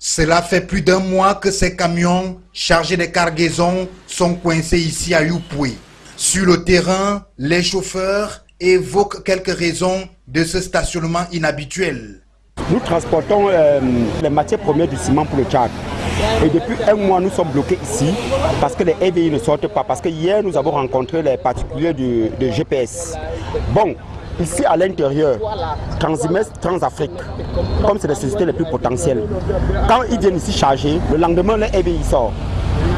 Cela fait plus d'un mois que ces camions chargés de cargaisons sont coincés ici à Yupui. Sur le terrain, les chauffeurs évoquent quelques raisons de ce stationnement inhabituel. Nous transportons les matières premières du ciment pour le Tchad. Et depuis un mois, nous sommes bloqués ici parce que les EVI ne sortent pas. Parce que hier, nous avons rencontré les particuliers de GPS. Bon, ici à l'intérieur, Transimès, Transafrique, comme c'est les sociétés les plus potentielles, quand ils viennent ici charger, le lendemain, les EVI sortent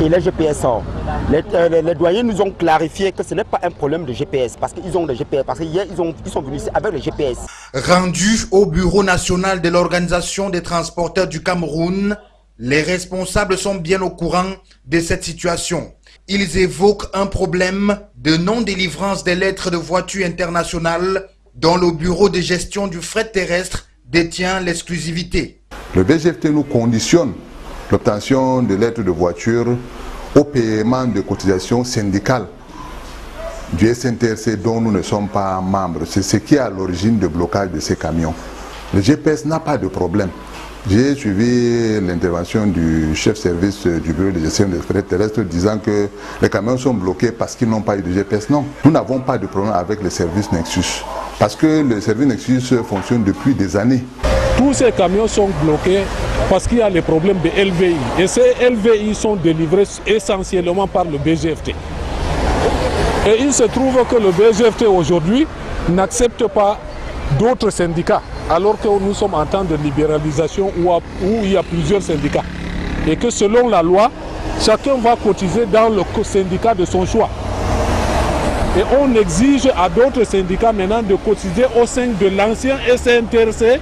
et les GPS sortent. Les doyens nous ont clarifié que ce n'est pas un problème de GPS, parce qu'ils ont des GPS, parce qu'hier, ils sont venus ici avec les GPS. Rendus au Bureau national de l'Organisation des transporteurs du Cameroun, les responsables sont bien au courant de cette situation. Ils évoquent un problème de non-délivrance des lettres de voiture internationales dont le Bureau de gestion du fret terrestre détient l'exclusivité. Le BGFT nous conditionne l'obtention de lettres de voiture au paiement de cotisations syndicales du SNTRC dont nous ne sommes pas membres. C'est ce qui est à l'origine du blocage de ces camions. Le GPS n'a pas de problème. J'ai suivi l'intervention du chef service du bureau de gestion des frais terrestres disant que les camions sont bloqués parce qu'ils n'ont pas eu de GPS. Non, nous n'avons pas de problème avec le service Nexus parce que le service Nexus fonctionne depuis des années. Tous ces camions sont bloqués parce qu'il y a les problèmes de LVI. Et ces LVI sont délivrés essentiellement par le BGFT. Et il se trouve que le BGFT aujourd'hui n'accepte pas d'autres syndicats, alors que nous sommes en temps de libéralisation où il y a plusieurs syndicats. Et que selon la loi, chacun va cotiser dans le syndicat de son choix. Et on exige à d'autres syndicats maintenant de cotiser au sein de l'ancien SNTRC,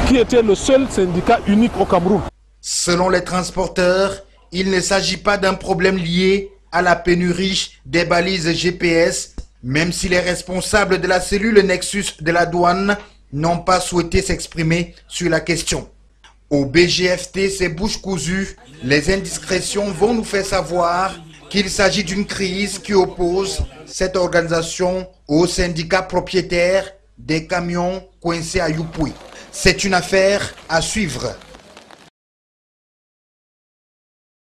qui était le seul syndicat unique au Cameroun. Selon les transporteurs, il ne s'agit pas d'un problème lié à la pénurie des balises GPS, même si les responsables de la cellule Nexus de la douane n'ont pas souhaité s'exprimer sur la question. Au BGFT, c'est bouche cousue. Les indiscrétions vont nous faire savoir qu'il s'agit d'une crise qui oppose cette organisation aux syndicats propriétaires des camions coincés à Yupui. C'est une affaire à suivre.